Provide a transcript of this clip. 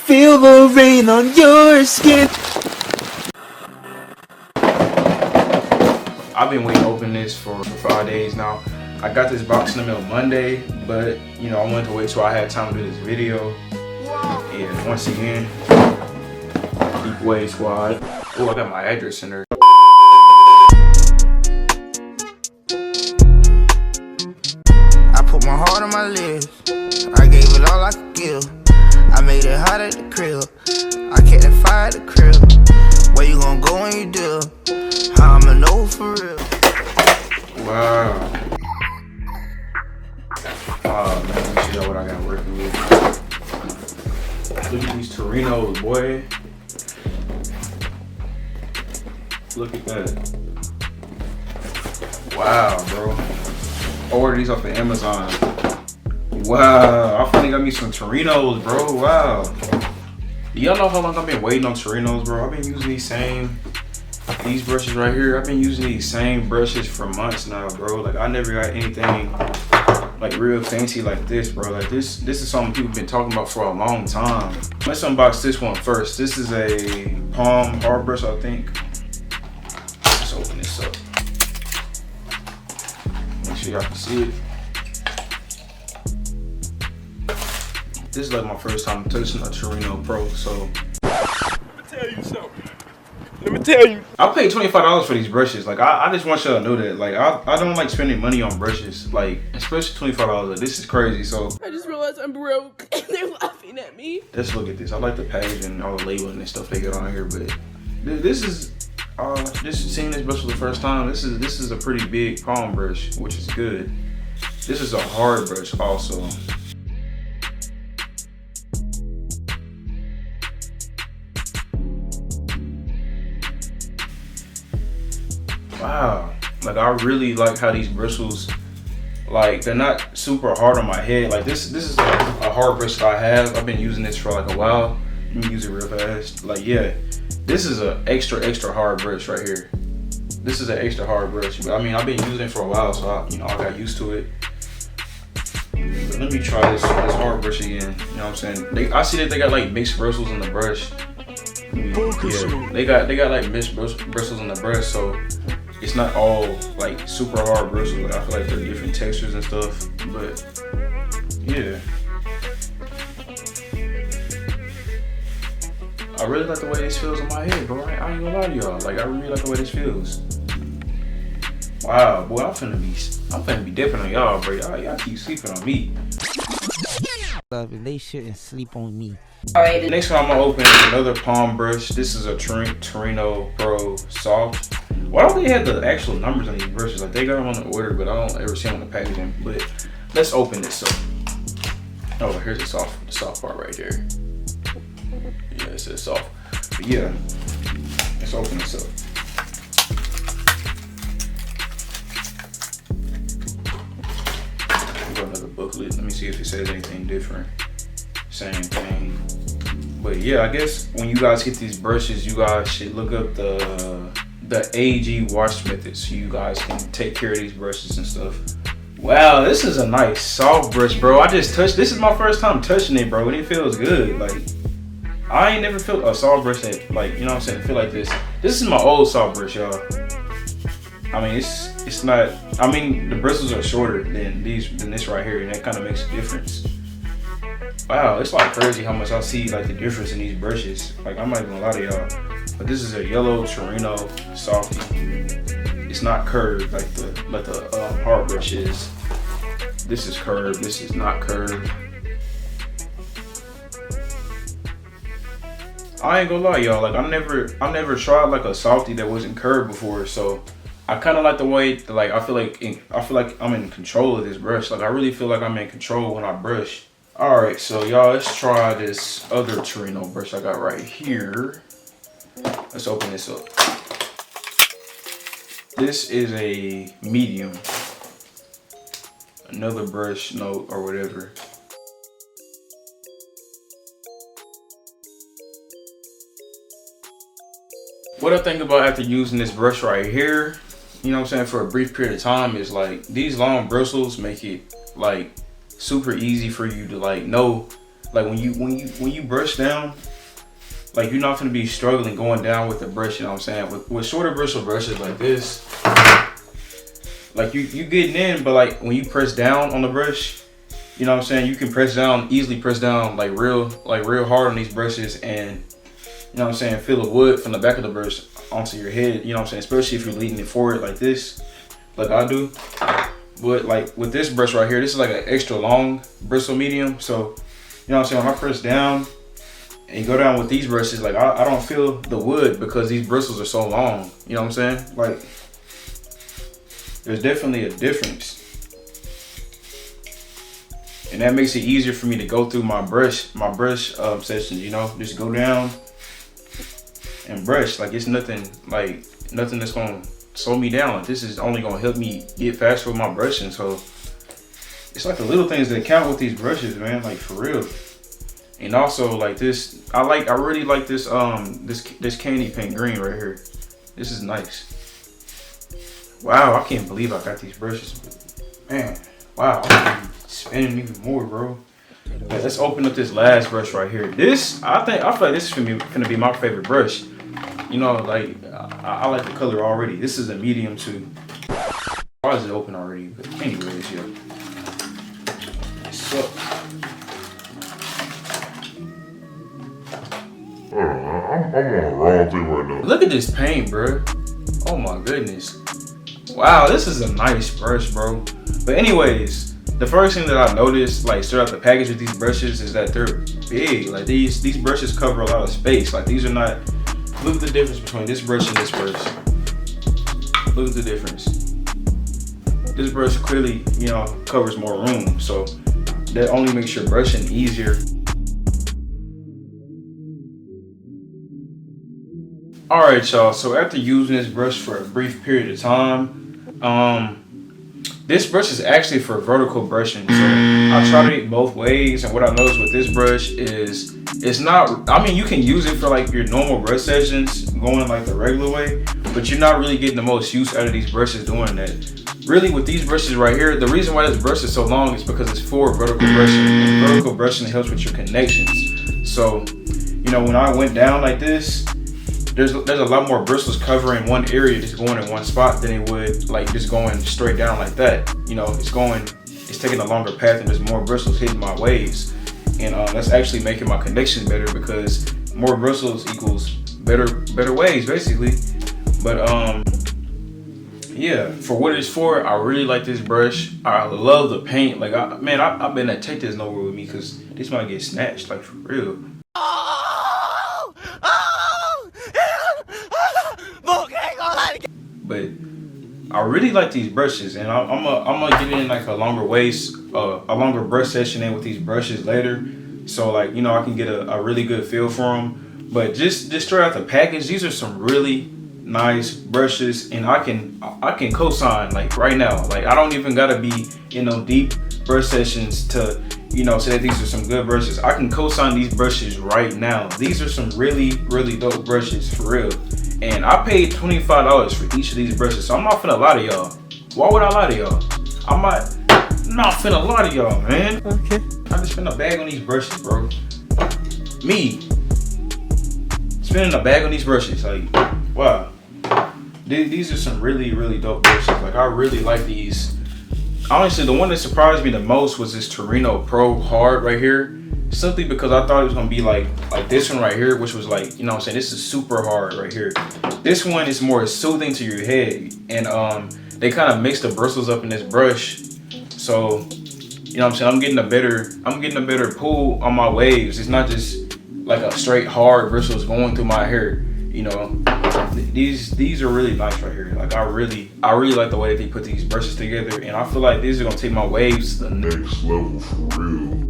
feel the rain on your skin. I've been waiting to open this for 5 days now. I got this box in the mail Monday, but you know, I wanted to wait till I had time to do this video. And once again, Deepwave squad. Oh, I got my address in there. I put my heart on my lips. I gave it all I could give. I made it hot at the crib. I kept that fire at the crib. Where you gonna go when you do? How I'ma know for real? Wow. Oh man, let me show y'all what I got working with. Look at these Torinos, boy. Look at that. Wow, bro. I ordered these off of Amazon. Wow, I finally got me some Torinos, bro. Wow. Do y'all know how long I've been waiting on Torinos, bro? I've been using these brushes right here. I've been using these same brushes for months now, bro. Like, I never got anything like real fancy like this, bro. Like this is something people been talking about for a long time. Let's unbox this one first. This is a palm hard brush, I think. Let's open this up. Make sure y'all can see it. This is like my first time touching a Torino Pro, so. Let me tell you something. Let me tell you. I paid $25 for these brushes. Like, I just want y'all to know that. Like, I don't like spending money on brushes. Like, especially $25. Like, this is crazy, so. I just realized I'm broke and they're laughing at me. Let's look at this. I like the packaging and all the labeling and stuff they got on here, but this is seeing this brush for the first time. This is a pretty big palm brush, which is good. This is a hard brush also. Wow, like I really like how these bristles, like they're not super hard on my head. Like this is a hard brush that I have. I've been using this for like a while. Let me use it real fast. Like, yeah, this is an extra hard brush right here. This is an extra hard brush. But I mean, I've been using it for a while, so I got used to it. But let me try this hard brush again. You know what I'm saying? I see that they got like mixed bristles in the brush. Yeah, they got like mixed bristles in the brush, so it's not all like super hard bristles. Like, I feel like they're different textures and stuff, but yeah. I really like the way this feels on my head, bro. I ain't gonna lie to y'all. Like, I really like the way this feels. Wow, boy, I'm finna be dipping on y'all, bro. Y'all keep sleeping on me. They shouldn't sleep on me. Alright, next one I'm gonna open is another palm brush. This is a Torino Pro Soft. Why don't they have the actual numbers on these brushes? Like, they got them on the order, but I don't ever see them on the packaging. But let's open this up. Oh, here's the soft part right there. Yeah, it says soft. But yeah, let's open this up. Got another booklet. Let me see if it says anything different. Same thing. But yeah, I guess when you guys get these brushes, you guys should look up the AG wash method so you guys can take care of these brushes and stuff. Wow, this is a nice soft brush, bro. I just touched, this is my first time touching it, bro, and it feels good. Like, I ain't never felt a soft brush that, like, you know what I'm saying, feel like this. This is my old soft brush, y'all. I mean, it's not, I mean, the bristles are shorter than this right here, and that kind of makes a difference. Wow, it's like crazy how much I see like the difference in these brushes. Like, I'm not even gonna lie to y'all, but this is a yellow Torino Softy. It's not curved like the hard brush is. This is curved. This is not curved. I ain't gonna lie, y'all. Like, I never tried like a Softy that wasn't curved before, so I kind of like the way like I feel like I'm in control of this brush. Like, I really feel like I'm in control when I brush. All right, so y'all, let's try this other Torino brush I got right here. Let's open this up. This is a medium. Another brush note or whatever. What I think about after using this brush right here, you know what I'm saying, for a brief period of time, is like these long bristles make it like super easy for you to like know like when you brush down, like you're not gonna be struggling going down with the brush, you know what I'm saying? With shorter bristle brushes like this, like you getting in, but like when you press down on the brush, you know what I'm saying, you can easily press down like real hard on these brushes, and you know what I'm saying, feel the wood from the back of the brush onto your head, you know what I'm saying, especially if you're leaning it forward like this, like I do. But like with this brush right here, this is like an extra long bristle medium, so you know what I'm saying, when I press down and you go down with these brushes, like I don't feel the wood because these bristles are so long, you know what I'm saying? Like there's definitely a difference. And that makes it easier for me to go through my brush sessions, you know, just go down and brush. Like it's nothing that's gonna slow me down. This is only gonna help me get faster with my brushing. So it's like the little things that count with these brushes, man, like for real. And also like this, I really like this this candy paint green right here. This is nice. Wow, I can't believe I got these brushes, man. Wow, I'm spending even more, bro. But let's open up this last brush right here. This, I feel like this is gonna be my favorite brush. You know, like I like the color already. This is a medium too. Why is it open already? But anyways, yeah. So I'm on the wrong thing right now. look at this paint, bro. Oh my goodness. Wow, this is a nice brush, bro. But anyways, the first thing that I noticed, like straight out the package with these brushes, is that they're big. Like these brushes cover a lot of space. Like these are not. Look at the difference between this brush and this brush. Look at the difference. This brush clearly, you know, covers more room, so that only makes your brushing easier. All right, y'all. So after using this brush for a brief period of time, this brush is actually for vertical brushing. So I tried it both ways, and what I noticed with this brush is it's not, I mean, you can use it for like your normal brush sessions, going like the regular way, but you're not really getting the most use out of these brushes doing that. Really, with these brushes right here, the reason why this brush is so long is because it's for vertical brushing. And vertical brushing helps with your connections. So, you know, when I went down like this, there's a lot more bristles covering one area just going in one spot than it would like just going straight down like that. You know, it's taking a longer path and there's more bristles hitting my waves. And that's actually making my connections better because more bristles equals better waves basically. But yeah, for what it's for, I really like this brush. I love the paint. Like I been to take this nowhere with me because this might get snatched, like for real. But I really like these brushes, and I'm gonna get in like a longer brush session in with these brushes later, so like, you know, I can get a really good feel for them. But just straight out the package, these are some really nice brushes, and I can co-sign like right now. Like I don't even gotta be in no deep brush sessions to, you know, say that these are some good brushes. I can co-sign these brushes right now. These are some really dope brushes for real. And I paid $25 for each of these brushes, so I'm not finna lie to y'all. Why would I lie to y'all? I'm not finna lie to y'all, man. Okay. I just spent a bag on these brushes, bro. Me spending a bag on these brushes, like, wow. These are some really dope brushes. Like I really like these. Honestly, the one that surprised me the most was this Torino Pro Hard right here. Simply because I thought it was gonna be like this one right here, which was like, you know what I'm saying, this is super hard right here. This one is more soothing to your head, and they kind of mix the bristles up in this brush, so you know what I'm saying, I'm getting a better pull on my waves. It's not just like a straight hard bristles going through my hair, you know. These are really nice right here. Like I really like the way that they put these brushes together, and I feel like these are gonna take my waves to the next level for real.